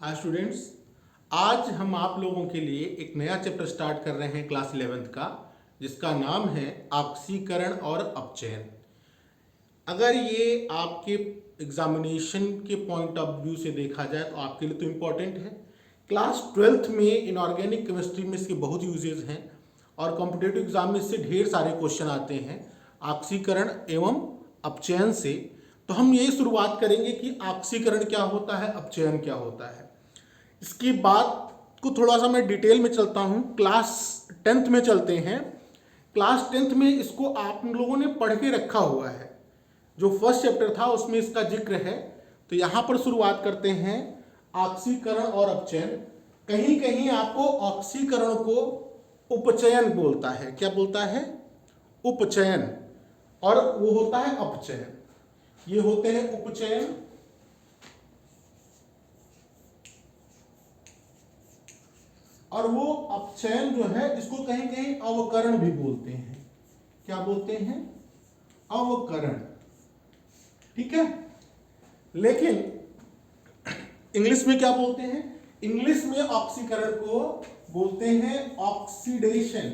Hi students, आज हम आप लोगों के लिए एक नया चैप्टर स्टार्ट कर रहे हैं क्लास 11th का, जिसका नाम है ऑक्सीकरण और अपचयन। अगर ये आपके एग्जामिनेशन के पॉइंट ऑफ व्यू से देखा जाए तो आपके लिए तो इम्पॉर्टेंट है। क्लास 12th में इनऑर्गेनिक केमिस्ट्री में इसके बहुत यूजेस हैं और कॉम्पिटेटिव एग्जाम में इससे ढेर सारे क्वेश्चन आते हैं ऑक्सीकरण एवं अपचयन से। तो हम ये शुरुआत करेंगे कि ऑक्सीकरण क्या होता है, अपचयन क्या होता है। इसकी बात को थोड़ा सा मैं डिटेल में चलता हूँ। क्लास 10th में चलते हैं। क्लास 10th में इसको आप लोगों ने पढ़ के रखा हुआ है, जो फर्स्ट चैप्टर था उसमें इसका जिक्र है। तो यहाँ पर शुरुआत करते हैं ऑक्सीकरण और अपचयन। कहीं कहीं आपको ऑक्सीकरण को उपचयन बोलता है। क्या बोलता है? उपचयन। और वो होता है अपचयन। ये होते हैं उपचयन और वो अपचयन जो है इसको कहीं कहीं अवकरण भी बोलते हैं। क्या बोलते हैं? अवकरण। ठीक है। लेकिन इंग्लिश में क्या बोलते हैं? इंग्लिश में ऑक्सीकरण को बोलते हैं ऑक्सीडेशन।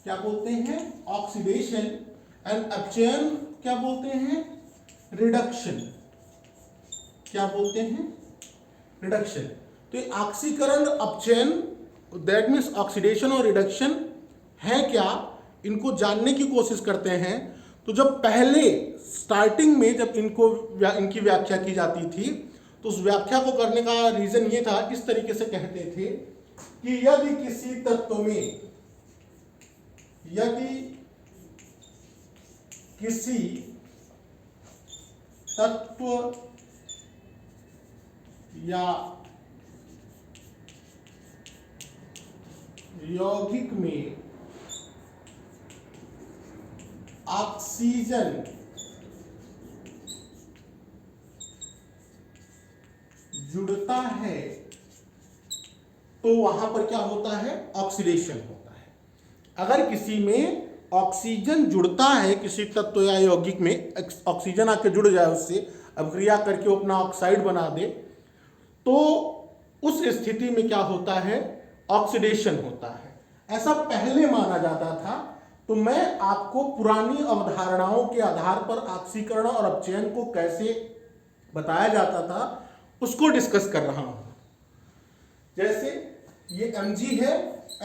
क्या बोलते हैं? ऑक्सीडेशन। एंड अपचयन क्या बोलते हैं? रिडक्शन। क्या बोलते हैं? रिडक्शन। तो ये ऑक्सीकरण अपचयन, दैट मीन्स ऑक्सीडेशन और रिडक्शन है क्या, इनको जानने की कोशिश करते हैं। तो जब पहले स्टार्टिंग में जब इनकी व्याख्या की जाती थी तो उस व्याख्या को करने का रीजन ये था, इस तरीके से कहते थे कि यदि किसी तत्व में, यदि किसी तत्व या यौगिक में ऑक्सीजन जुड़ता है तो वहां पर क्या होता है? ऑक्सीडेशन होता है। अगर किसी में ऑक्सीजन जुड़ता है, किसी तत्व या यौगिक में ऑक्सीजन आके जुड़ जाए, उससे अभिक्रिया करके वो अपना ऑक्साइड बना दे, तो उस स्थिति में क्या होता है? ऑक्सीडेशन होता है। ऐसा पहले माना जाता था। तो मैं आपको पुरानी अवधारणाओं के आधार पर ऑक्सीकरण और अपचयन को कैसे बताया जाता था उसको डिस्कस कर रहा हूं। जैसे ये Mg है,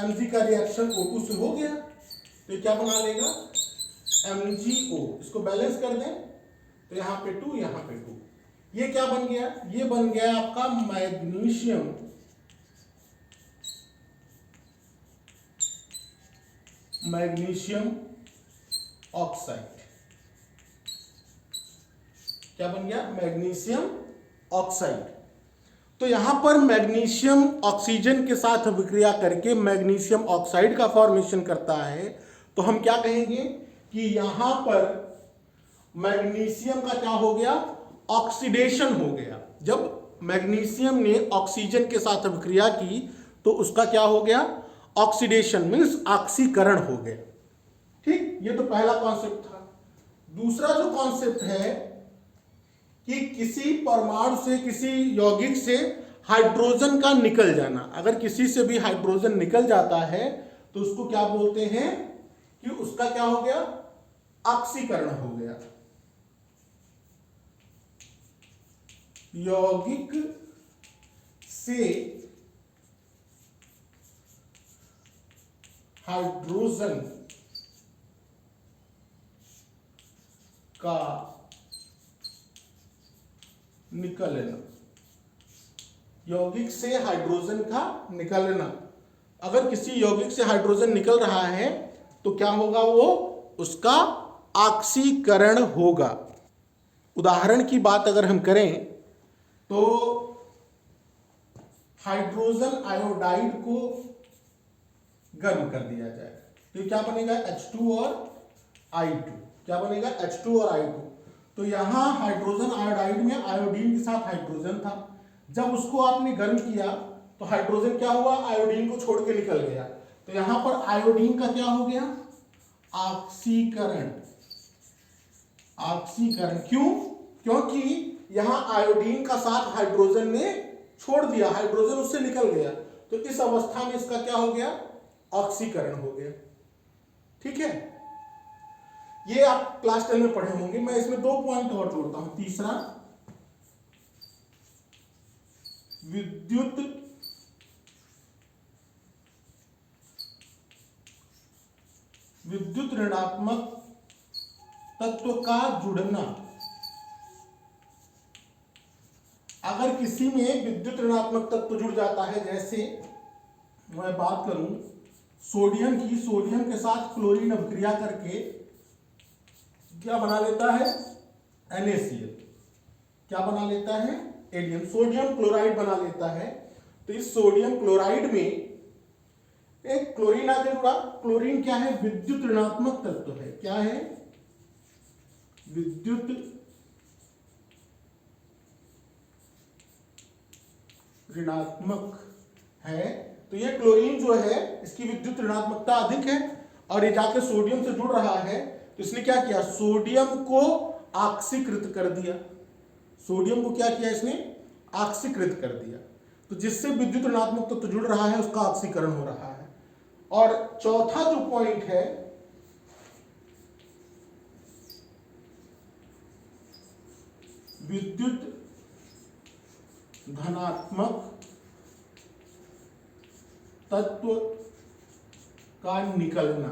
Mg का रिएक्शन O2 से हो गया तो ये क्या बना लेगा? MgO। इसको बैलेंस कर दें तो यहां पे 2, यहां पे 2। ये क्या बन गया? ये बन गया आपका मैग्नीशियम ऑक्साइड। क्या बन गया? Magnesium oxide. तो यहां पर मैग्नीशियम ऑक्सीजन के साथ अभिक्रिया करके मैग्नीशियम ऑक्साइड का फॉर्मेशन करता है। तो हम क्या कहेंगे कि यहां पर मैग्नीशियम का क्या हो गया? ऑक्सीडेशन हो गया। जब मैग्नीशियम ने ऑक्सीजन के साथ अभिक्रिया की तो उसका क्या हो गया? ऑक्सीडेशन मीन्स ऑक्सीकरण हो गया। ठीक, ये तो पहला कॉन्सेप्ट था। दूसरा जो कॉन्सेप्ट है कि किसी परमाणु से, किसी यौगिक से हाइड्रोजन का निकल जाना। अगर किसी से भी हाइड्रोजन निकल जाता है तो उसको क्या बोलते हैं कि उसका क्या हो गया? ऑक्सीकरण हो गया। यौगिक से हाइड्रोजन का निकलना। यौगिक से हाइड्रोजन का निकलना। अगर किसी यौगिक से हाइड्रोजन निकल रहा है तो क्या होगा? वो उसका ऑक्सीकरण होगा। उदाहरण की बात अगर हम करें तो हाइड्रोजन आयोडाइड को गर्म कर दिया जाए तो क्या बनेगा? H2 और I2। क्या बनेगा? H2 और I2। तो यहां हाइड्रोजन आयोडाइड में आयोडीन के साथ हाइड्रोजन था। जब उसको आपने गर्म किया तो हाइड्रोजन क्या हुआ? आयोडीन को छोड़ के निकल गया। तो यहां पर आयोडीन का क्या हो गया? ऑक्सीकरण। ऑक्सीकरण क्यों? क्योंकि यहां आयोडीन का साथ हाइड्रोजन ने छोड़ दिया, हाइड्रोजन उससे निकल गया, तो इस अवस्था में इसका क्या हो गया, ऑक्सीकरण हो गया। ठीक है, ये आप क्लास 10 में पढ़े होंगे। मैं इसमें 2 पॉइंट और जोड़ता हूं। तीसरा, विद्युत ऋणात्मक तत्व का जुड़ना। अगर किसी में विद्युत ऋणात्मक तत्व जुड़ जाता है, जैसे मैं बात करूं सोडियम की, सोडियम के साथ क्लोरीन अभिक्रिया करके क्या बना लेता है, NaCl। क्या बना लेता है, एडियम, सोडियम क्लोराइड बना लेता है। तो इस सोडियम क्लोराइड में एक क्लोरीन आगे जुड़ा। क्लोरीन क्या है, विद्युत ऋणात्मक तत्व है। क्या है, विद्युत ऋणात्मक है। तो ये क्लोरीन जो है इसकी विद्युत ऋणात्मकता अधिक है और ये जाके सोडियम से जुड़ रहा है, तो इसने क्या किया, सोडियम को ऑक्सीकृत कर दिया। सोडियम को क्या किया, इसने ऑक्सीकृत कर दिया। तो जिससे विद्युत ऋणात्मक तत्व जुड़ रहा है उसका ऑक्सीकरण हो रहा है। और चौथा जो पॉइंट है, विद्युत धनात्मक तत्व का निकलना।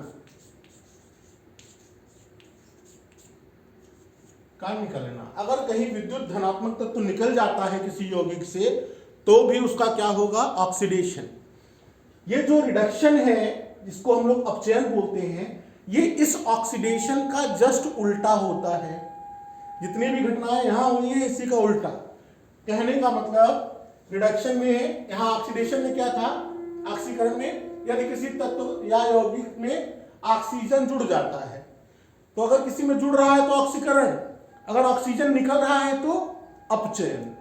अगर कहीं विद्युत धनात्मक तत्व निकल जाता है किसी यौगिक से, तो भी उसका क्या होगा, ऑक्सीडेशन। ये जो रिडक्शन है जिसको हम लोग अपचयन बोलते हैं, ये इस ऑक्सीडेशन का जस्ट उल्टा होता है। जितनी भी घटनाएं यहां हुई हैं इसी का उल्टा। कहने का मतलब रिडक्शन में, यहां ऑक्सीडेशन में क्या था, ऑक्सीकरण में यदि किसी तत्व या यौगिक में ऑक्सीजन जुड़ जाता है, तो अगर किसी में जुड़ रहा है तो ऑक्सीकरण, अगर ऑक्सीजन निकल रहा है तो अपचयन,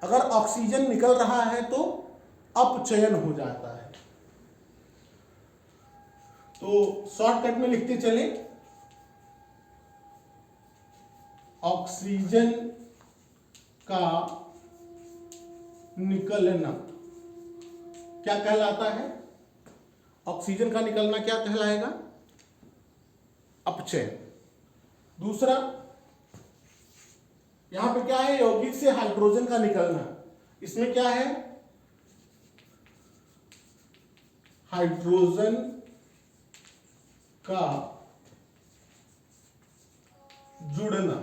अगर ऑक्सीजन निकल रहा है तो अपचयन हो जाता है। तो शॉर्टकट में लिखते चले, ऑक्सीजन का निकलना क्या कहलाता है, ऑक्सीजन का निकलना क्या कहलाएगा, अपचयन। दूसरा, यहां पे क्या है, यौगिक से हाइड्रोजन का निकलना, इसमें क्या है, हाइड्रोजन का जुड़ना।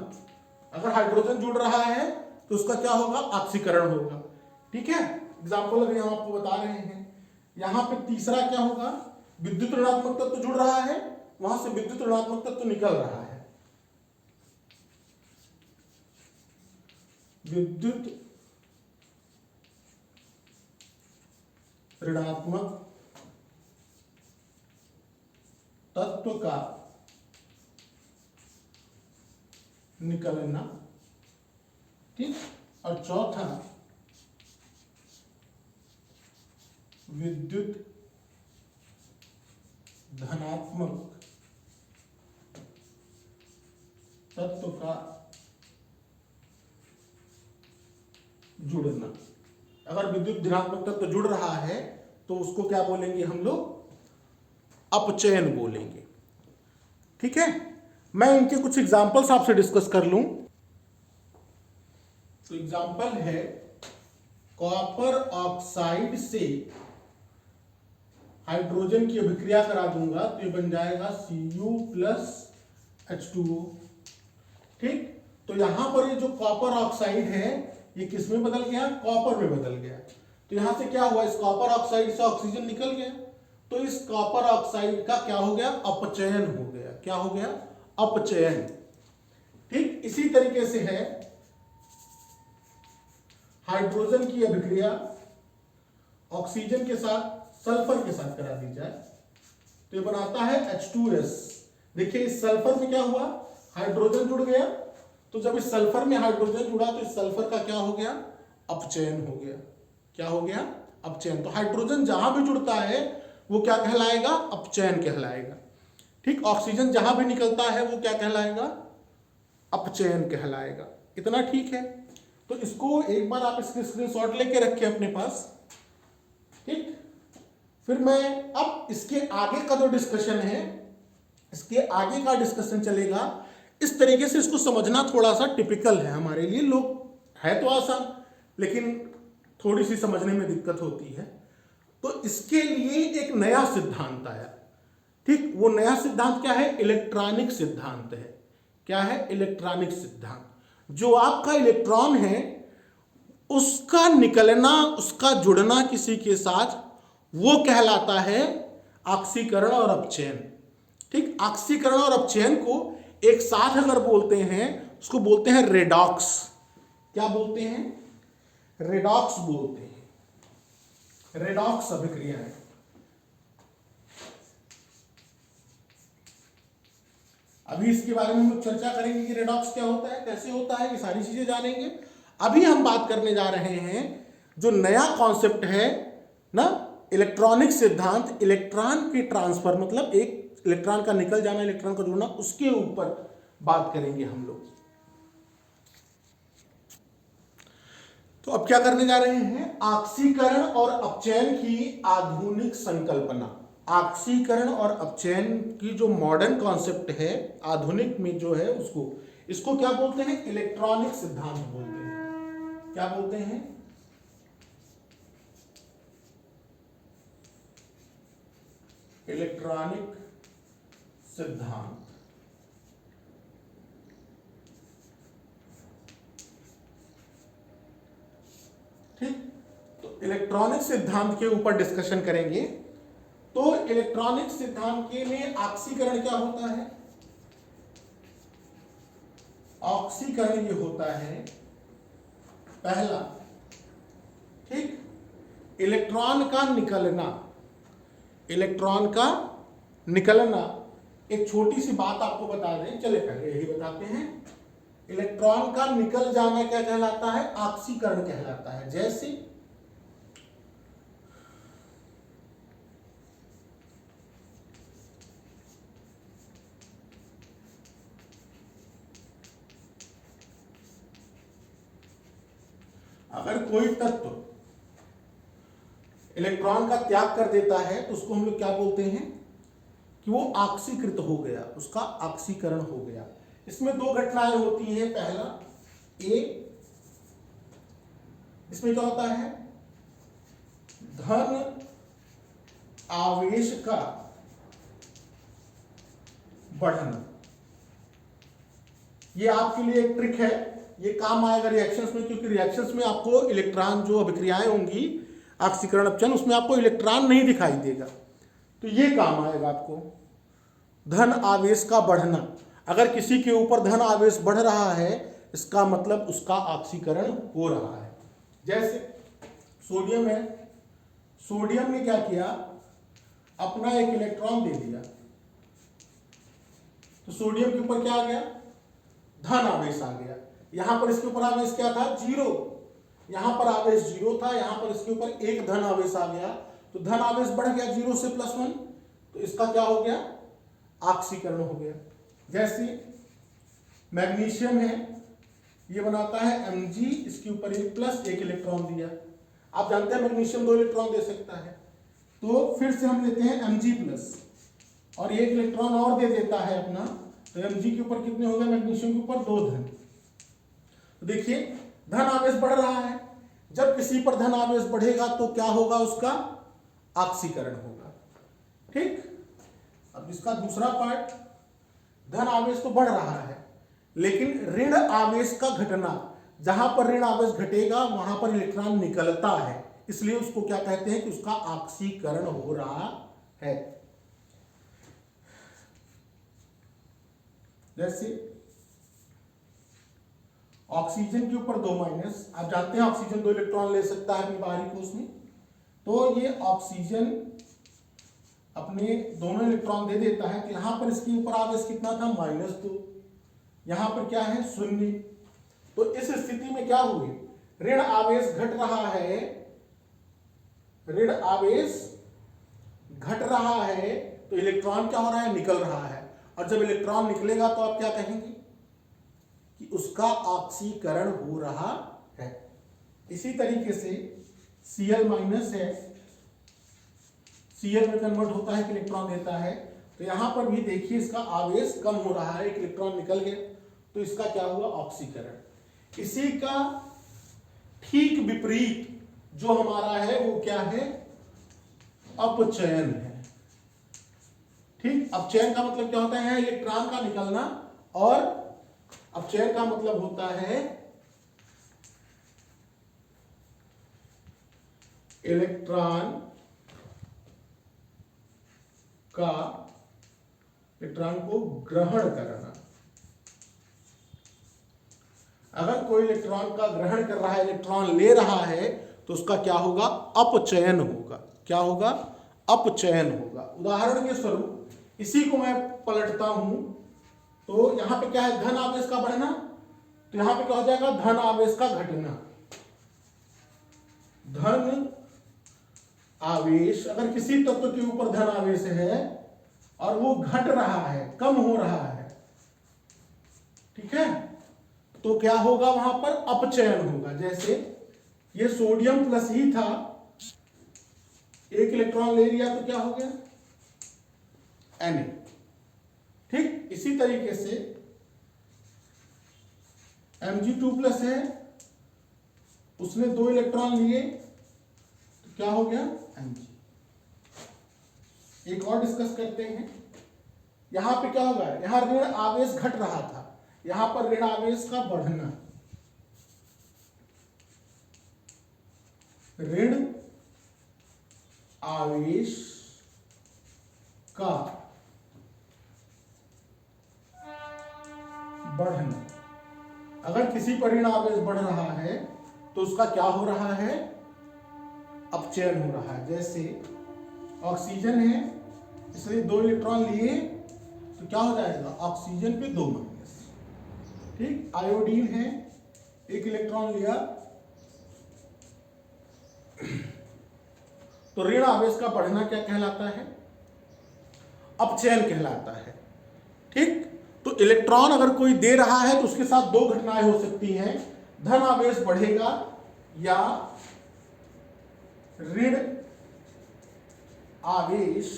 अगर हाइड्रोजन जुड़ रहा है तो उसका क्या होगा, ऑक्सीकरण होगा। ठीक है, एग्जाम्पल अभी हम आपको बता रहे हैं। यहां पे तीसरा क्या होगा, विद्युत ऋणात्मक तत्व जुड़ रहा है, वहां से विद्युत ऋणात्मक तत्व निकल रहा है। विद्युत ऋणात्मक तत्व का निकलना। ठीक, और चौथा, विद्युत धनात्मक तत्व का जुड़ना। अगर विद्युत धनात्मक तत्व जुड़ रहा है तो उसको क्या बोलेंगे हम लोग, अपचयन बोलेंगे। ठीक है, मैं इनके कुछ एग्जाम्पल्स आपसे डिस्कस कर लूं। तो एग्जाम्पल है, कॉपर ऑक्साइड से हाइड्रोजन की अभिक्रिया करा दूंगा तो ये बन जाएगा Cu+H2O। ठीक, तो यहां पर ये जो कॉपर ऑक्साइड है ये किस में बदल गया, कॉपर में बदल गया। तो यहां से क्या हुआ, इस कॉपर ऑक्साइड से ऑक्सीजन निकल गया, तो इस कॉपर ऑक्साइड का क्या हो गया, अपचयन हो गया। क्या हो गया, अपचयन। ठीक, इसी तरीके से है, हाइड्रोजन की अभिक्रिया ऑक्सीजन के साथ सल्फर के साथ करा दी जाए तो ये बनाता है H2S। देखिए इस सल्फर में क्या हुआ, हाइड्रोजन जुड़ गया, तो जब इस सल्फर में हाइड्रोजन जुड़ा तो इस सल्फर का क्या हो गया, अपचयन हो गया। क्या हो गया, अपचयन। तो हाइड्रोजन जहां भी जुड़ता है वो क्या कहलाएगा, अपचयन कहलाएगा। ठीक, ऑक्सीजन जहां भी निकलता है वो क्या कहलाएगा, अपचयन कहलाएगा। इतना ठीक है। तो इसको एक बार आप इसके स्क्रीनशॉट लेके रखिए अपने पास, ठीक। फिर मैं अब इसके आगे का जो डिस्कशन है, इसके आगे का डिस्कशन चलेगा इस तरीके से। इसको समझना थोड़ा सा टिपिकल है हमारे लिए, लोग है तो आसान लेकिन थोड़ी सी समझने में दिक्कत होती है। तो इसके लिए एक नया सिद्धांत आया, ठीक। वो नया सिद्धांत क्या है? इलेक्ट्रॉनिक सिद्धांत है। क्या है? इलेक्ट्रॉनिक सिद्धांत। जो आपका इलेक्ट्रॉन है उसका निकलना, उसका जुड़ना किसी के साथ, वो कहलाता है ऑक्सीकरण और अपचयन, ठीक। ऑक्सीकरण और अपचयन को एक साथ अगर बोलते हैं उसको बोलते हैं रेडॉक्स। क्या बोलते हैं? रेडॉक्स बोलते हैं। रेडॉक्स अभिक्रियाएं। अभी इसके बारे में हम लोग चर्चा करेंगे कि रेडॉक्स क्या होता है, कैसे होता है, ये सारी चीजें जानेंगे। अभी हम बात करने जा रहे हैं जो नया कॉन्सेप्ट है ना, इलेक्ट्रॉनिक सिद्धांत। इलेक्ट्रॉन के ट्रांसफर मतलब एक इलेक्ट्रॉन का निकल जाना, इलेक्ट्रॉन का जुड़ना, उसके ऊपर बात करेंगे हम लोग। तो अब क्या करने जा रहे हैं? ऑक्सीकरण और अपचयन की आधुनिक संकल्पना। ऑक्सीकरण और अपचयन की जो मॉडर्न कॉन्सेप्ट है, आधुनिक में जो है उसको, इसको क्या बोलते हैं? इलेक्ट्रॉनिक सिद्धांत बोलते हैं। क्या बोलते हैं? इलेक्ट्रॉनिक सिद्धांत। ठीक। तो इलेक्ट्रॉनिक सिद्धांत के ऊपर डिस्कशन करेंगे। तो इलेक्ट्रॉनिक सिद्धांत के में ऑक्सीकरण क्या होता है? ऑक्सीकरण ये होता है पहला, ठीक, इलेक्ट्रॉन का निकलना। इलेक्ट्रॉन का निकलना, एक छोटी सी बात आपको बता दें, चले पहले यही बताते हैं। इलेक्ट्रॉन का निकल जाना क्या कहलाता है? ऑक्सीकरण कहलाता है। जैसे अगर कोई तत्व इलेक्ट्रॉन का त्याग कर देता है तो उसको हम लोग क्या बोलते हैं? कि वो ऑक्सीकृत हो गया, उसका ऑक्सीकरण हो गया। इसमें दो घटनाएं होती हैं। पहला ए, इसमें क्या होता है? धन आवेश का बढ़ना। ये आपके लिए एक ट्रिक है, ये काम आएगा रिएक्शंस में, क्योंकि रिएक्शंस में आपको इलेक्ट्रॉन जो अभिक्रियाएं होंगी ऑक्सीकरण अपचयन, उसमें आपको इलेक्ट्रॉन नहीं दिखाई देगा, तो ये काम आएगा आपको। धन आवेश का बढ़ना, अगर किसी के ऊपर धन आवेश बढ़ रहा है इसका मतलब उसका ऑक्सीकरण हो रहा है। जैसे सोडियम है, सोडियम ने क्या किया? अपना एक इलेक्ट्रॉन दे दिया, तो सोडियम के ऊपर क्या आ गया? धन आवेश आ गया। यहां पर इसके ऊपर आवेश क्या था? जीरो। यहां पर आवेश जीरो था, यहां पर इसके ऊपर एक धन आवेश आ गया, तो धन आवेश बढ़ गया जीरो से +1, तो इसका क्या हो गया? ऑक्सीकरण हो गया। जैसे मैग्नीशियम है, ये बनाता है Mg, इसके ऊपर एक प्लस एक इलेक्ट्रॉन दिया। आप जानते हैं मैग्नीशियम 2 इलेक्ट्रॉन दे सकता है, तो फिर से हम लेते हैं Mg+ और एक इलेक्ट्रॉन और दे देता है अपना, तो Mg के ऊपर कितने हो गए? मैग्नीशियम के ऊपर 2 धन। तो देखिए धन आवेश बढ़ रहा है, जब किसी पर धन आवेश बढ़ेगा तो क्या होगा? उसका ऑक्सीकरण होगा। ठीक। अब इसका दूसरा पार्ट, धन आवेश तो बढ़ रहा है लेकिन ऋण आवेश का घटना, जहां पर ऋण आवेश घटेगा वहां पर इलेक्ट्रॉन निकलता है, इसलिए उसको क्या कहते हैं? कि उसका ऑक्सीकरण हो रहा है। जैसे ऑक्सीजन के ऊपर 2 माइनस, आप जानते हैं ऑक्सीजन 2 इलेक्ट्रॉन ले सकता है अपनी बाहरी कोश में, तो ये ऑक्सीजन अपने दोनों इलेक्ट्रॉन दे देता है, तो यहां पर इसके ऊपर आवेश कितना था? -2। यहां पर क्या है? 0। तो इस स्थिति में क्या हुई? ऋण आवेश घट रहा है, ऋण आवेश घट रहा है, तो इलेक्ट्रॉन क्या हो रहा है? निकल रहा है। और जब इलेक्ट्रॉन निकलेगा तो आप क्या कहेंगे? कि उसका ऑक्सीकरण हो रहा है। इसी तरीके से Cl माइनस है, Cl में कन्वर्ट होता है, इलेक्ट्रॉन देता है। तो यहां पर भी देखिए इसका आवेश कम हो रहा है, एक इलेक्ट्रॉन निकल गया, तो इसका क्या हुआ, ऑक्सीकरण। इसी का ठीक विपरीत जो हमारा है वो क्या है, अपचयन है। ठीक, अपचयन का मतलब क्या होता है, इलेक्ट्रॉन का निकलना, और अपचयन का मतलब होता है इलेक्ट्रॉन को ग्रहण करना। अगर कोई इलेक्ट्रॉन का ग्रहण कर रहा है, इलेक्ट्रॉन ले रहा है, तो उसका क्या होगा, अपचयन होगा। क्या होगा, अपचयन होगा। उदाहरण के स्वरूप इसी को मैं पलटता हूं, तो यहां पे क्या है, धन आवेश का बढ़ना, तो यहां पे क्या हो जाएगा, धन आवेश का घटना। धन आवेश, अगर किसी तत्व के ऊपर धन आवेश है और वो घट रहा है, कम हो रहा है, ठीक है, तो क्या होगा, वहां पर अपचयन होगा। जैसे ये सोडियम प्लस ही था, एक इलेक्ट्रॉन ले लिया तो क्या हो गया, Na। ठीक, इसी तरीके से Mg2 प्लस है, उसने 2 इलेक्ट्रॉन लिए तो क्या हो गया, Mg। एक और डिस्कस करते हैं। यहां पे क्या होगा, यहां ऋण आवेश घट रहा था, यहां पर ऋण आवेश का बढ़ना, ऋण आवेश का बढ़ना। अगर किसी पर ऋण आवेश बढ़ रहा है तो उसका क्या हो रहा है, अपचयन हो रहा है। जैसे ऑक्सीजन है, इसलिए 2 इलेक्ट्रॉन लिए तो क्या हो जाएगा, ऑक्सीजन पे 2 माइनस। ठीक, आयोडीन है, 1 इलेक्ट्रॉन लिया तो ऋण आवेश का बढ़ना क्या कहलाता है, अपचयन कहलाता है। ठीक, तो इलेक्ट्रॉन अगर कोई दे रहा है तो उसके साथ 2 घटनाएं हो सकती हैं, धन आवेश बढ़ेगा या ऋण आवेश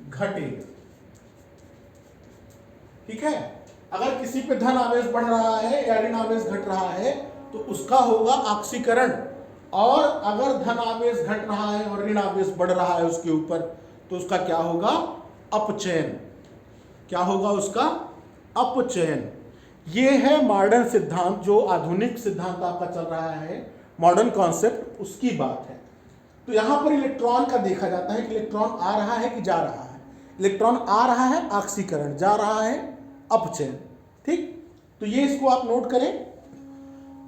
घटेगा। ठीक है, अगर किसी पे धन आवेश बढ़ रहा है या ऋण आवेश घट रहा है तो उसका होगा ऑक्सीकरण, और अगर धन आवेश घट रहा है और ऋण आवेश बढ़ रहा है उसके ऊपर तो उसका क्या होगा, अपचयन। क्या होगा उसका, अपचयन। ये है मॉडर्न सिद्धांत, जो आधुनिक सिद्धांत आपका चल रहा है, मॉडर्न कॉन्सेप्ट, उसकी बात है। तो यहां पर इलेक्ट्रॉन का देखा जाता है कि इलेक्ट्रॉन आ रहा है कि जा रहा है। इलेक्ट्रॉन आ रहा है ऑक्सीकरण, जा रहा है अपचयन। ठीक, तो ये इसको आप नोट करें।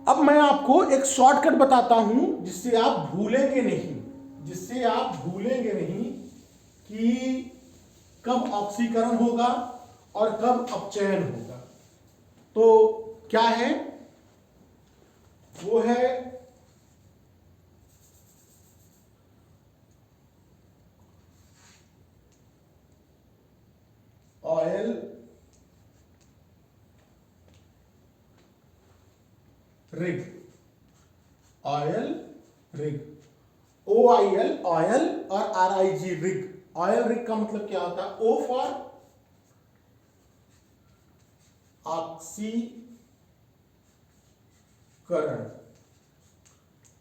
अब मैं आपको एक शॉर्टकट बताता हूं जिससे आप भूलेंगे नहीं, कि कब ऑक्सीकरण होगा और कब अपचयन होगा। तो क्या है, वो है ऑयल रिग। OIL ऑयल और RIG रिग। ऑयल रिग का मतलब क्या होता है, O फॉर ऑक्सीकरण।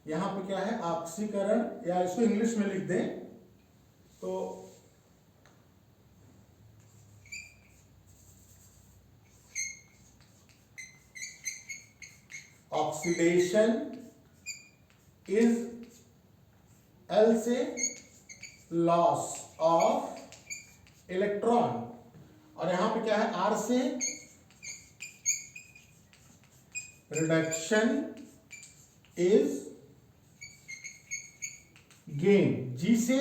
यहां पे क्या है, ऑक्सीकरण, या इसको इंग्लिश में लिख दें तो ऑक्सीडेशन इज L से लॉस ऑफ इलेक्ट्रॉन, और यहां पे क्या है, R से रिडक्शन इज गेन, G से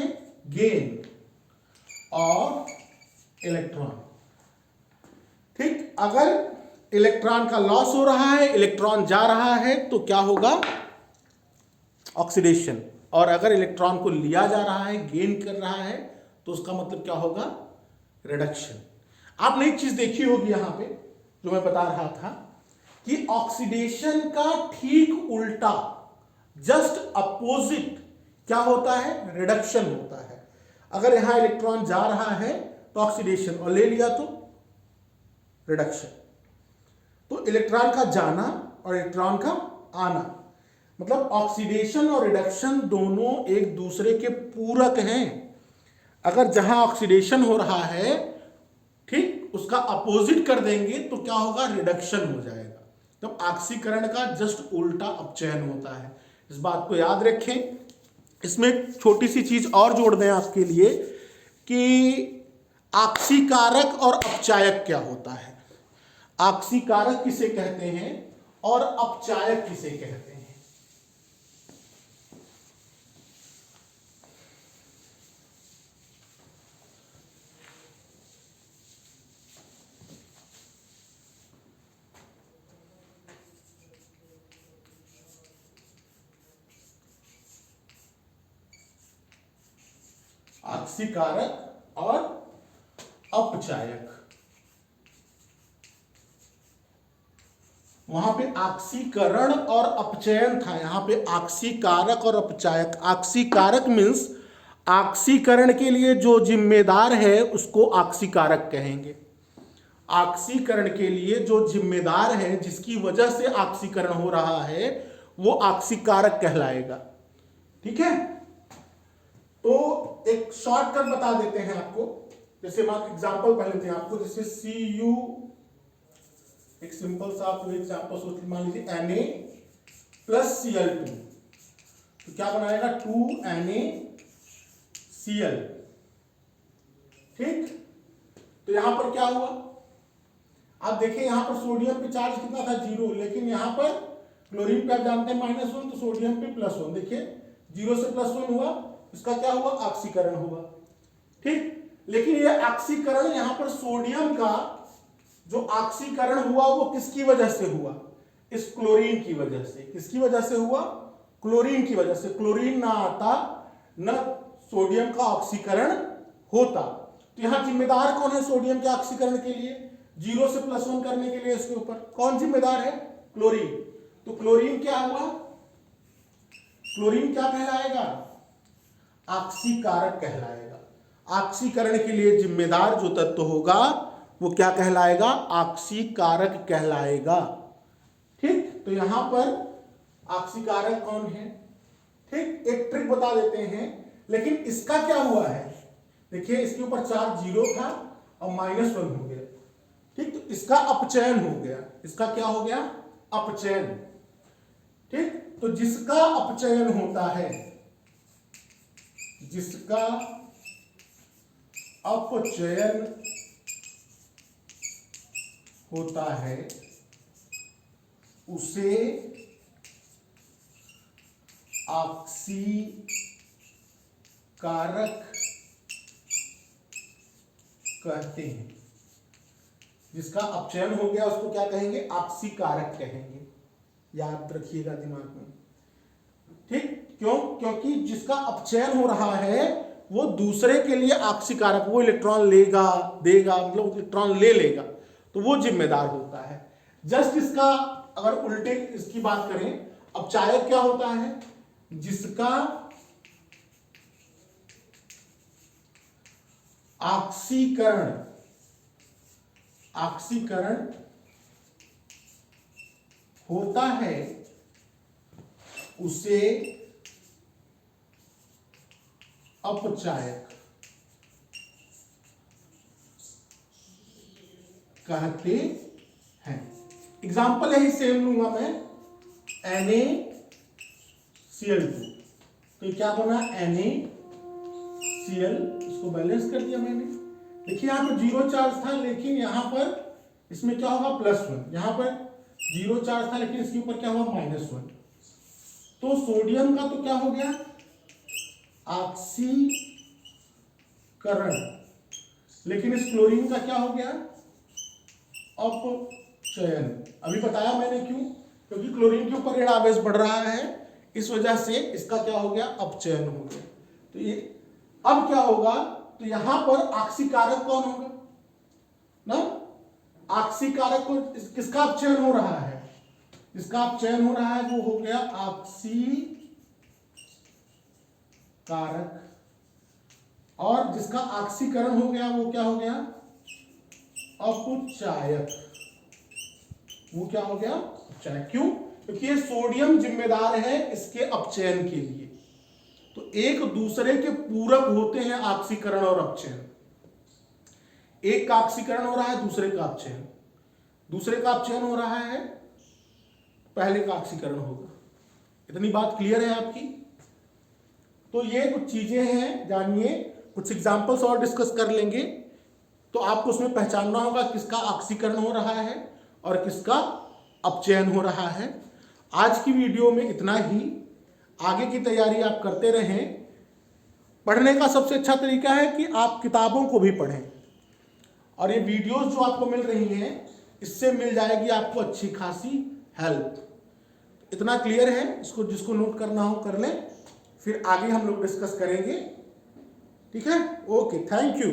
गेन ऑफ इलेक्ट्रॉन। ठीक, अगर इलेक्ट्रॉन का लॉस हो रहा है, इलेक्ट्रॉन जा रहा है तो क्या होगा, ऑक्सीडेशन, और अगर इलेक्ट्रॉन को लिया जा रहा है, गेन कर रहा है, तो उसका मतलब क्या होगा, रिडक्शन। आपने एक चीज देखी होगी यहां पे जो मैं बता रहा था कि ऑक्सीडेशन का ठीक उल्टा जस्ट अपोजिट क्या होता है, रिडक्शन होता है। अगर यहां इलेक्ट्रॉन जा रहा है तो ऑक्सीडेशन, और ले लिया तो रिडक्शन। तो इलेक्ट्रॉन का जाना और इलेक्ट्रॉन का आना, मतलब ऑक्सीडेशन और रिडक्शन दोनों एक दूसरे के पूरक हैं। अगर जहां ऑक्सीडेशन हो रहा है, ठीक, उसका अपोजिट कर देंगे तो क्या होगा, रिडक्शन हो जाएगा। तब ऑक्सीकरण का जस्ट उल्टा अपचयन होता है। इस बात को याद रखें। इसमें एक छोटी सी चीज और जोड़ दें आपके लिए कि ऑक्सीकारक और अपचायक क्या होता है। ऑक्सीकारक किसे कहते हैं और अपचायक किसे कहते हैं। ऑक्सीकारक और अपचायक, वहां पे ऑक्सीकरण और अपचयन था, यहां पे ऑक्सीकारक और अपचायक। ऑक्सीकारक मीन्स ऑक्सीकरण के लिए जो जिम्मेदार है उसको ऑक्सीकारक कहेंगे। ऑक्सीकरण के लिए जो जिम्मेदार है, जिसकी वजह से ऑक्सीकरण हो रहा है, वो ऑक्सीकारक कहलाएगा। ठीक है, तो एक शॉर्टकट बता देते हैं आपको। जैसे एग्जांपल पहले लेते हैं आपको, जैसे Cu, एक सिंपल सा आपको एग्जांपल सोच मान लीजिए Na प्लस Cl2, तो क्या बनाएगा 2NaCl। ठीक, तो यहां पर क्या हुआ, आप देखिए यहां पर सोडियम पे चार्ज कितना था, 0, लेकिन यहां पर क्लोरीन पे आप जानते हैं -1, तो सोडियम पे +1। देखिए 0 से +1 हुआ, इसका क्या हुआ, ऑक्सीकरण हुआ। ठीक, लेकिन ये ऑक्सीकरण यहां पर सोडियम का जो ऑक्सीकरण हुआ वो किसकी वजह से हुआ, इस क्लोरीन की वजह से। किसकी वजह से हुआ, क्लोरीन की वजह से। क्लोरीन ना आता न सोडियम का ऑक्सीकरण होता। तो यहां जिम्मेदार कौन है सोडियम के ऑक्सीकरण के लिए, 0 से +1 करने के लिए इसके ऊपर कौन जिम्मेदार है, क्लोरीन। तो क्लोरीन क्या हुआ, क्लोरीन क्या कहलाएगा, ऑक्सीकारक कहलाएगा। ऑक्सीकरण के लिए जिम्मेदार जो तत्व होगा वो क्या कहलाएगा, ऑक्सीकारक कहलाएगा। ठीक, तो यहां पर ऑक्सीकारक कौन है। ठीक, एक ट्रिक बता देते हैं, लेकिन इसका क्या हुआ है, देखिए इसके ऊपर चार्ज 0 था और -1 हो गया। ठीक, तो इसका अपचयन हो गया। इसका क्या हो गया, अपचयन। ठीक, तो जिसका अपचयन होता है, जिसका अपचयन होता है उसे ऑक्सीकारक कहते हैं। जिसका अपचयन हो गया उसको क्या कहेंगे, ऑक्सीकारक कहेंगे। याद रखिएगा दिमाग में। ठीक, क्यों, क्योंकि जिसका अपचयन हो रहा है वो दूसरे के लिए ऑक्सीकारक, वो इलेक्ट्रॉन लेगा देगा, मतलब इलेक्ट्रॉन ले लेगा, तो वो जिम्मेदार होता है। जस्ट इसका अगर उल्टे इसकी बात करें, अपचायक क्या होता है, जिसका ऑक्सीकरण होता है उसे अपचायक कहते हैं। एग्जाम्पल यही सेम लूंगा मैं, NaCl2, तो क्या बना, NaCl, इसको बैलेंस कर दिया मैंने। देखिए यहां पर 0 चार्ज था, लेकिन यहां पर इसमें क्या होगा, +1। यहां पर 0 चार्ज था, लेकिन इसके ऊपर क्या हुआ, -1। तो सोडियम का तो क्या हो गया, ऑक्सीकरण, लेकिन इस क्लोरीन का क्या हो गया, अपचयन। अभी बताया मैंने क्यों, क्योंकि क्लोरीन के ऊपर ऋण आवेश बढ़ रहा है, इस वजह से इसका क्या हो गया, अपचयन हो गया। तो ये अब क्या होगा, तो यहां पर ऑक्सीकारक कौन होगा ना, ऑक्सीकारक को किसका अपचयन हो रहा है, जिसका अपचयन हो रहा है वो हो गया ऑक्सीकारक। कारक, और जिसका ऑक्सीकरण हो गया वो क्या हो गया, अपचायक। वो क्या हो गया, अपचायक। क्यों? क्योंकि ये सोडियम जिम्मेदार है इसके अपचयन के लिए। तो एक दूसरे के पूरक होते हैं ऑक्सीकरण और अपचयन। एक का ऑक्सीकरण हो रहा है, दूसरे का अपचयन, दूसरे का अपचयन हो रहा है, पहले का ऑक्सीकरण होगा। इतनी बात क्लियर है आपकी? तो ये कुछ चीजें हैं, जानिए। कुछ एग्जांपल्स और डिस्कस कर लेंगे तो आपको उसमें पहचानना होगा किसका ऑक्सीकरण हो रहा है और किसका अपचयन हो रहा है। आज की वीडियो में इतना ही। आगे की तैयारी आप करते रहें। पढ़ने का सबसे अच्छा तरीका है कि आप किताबों को भी पढ़ें, और ये वीडियोस जो आपको मिल रही हैं इससे मिल जाएगी आपको अच्छी खासी हेल्प। इतना क्लियर है? इसको जिसको नोट करना हो कर लें, फिर आगे हम लोग डिस्कस करेंगे। ठीक है? Okay, thank you.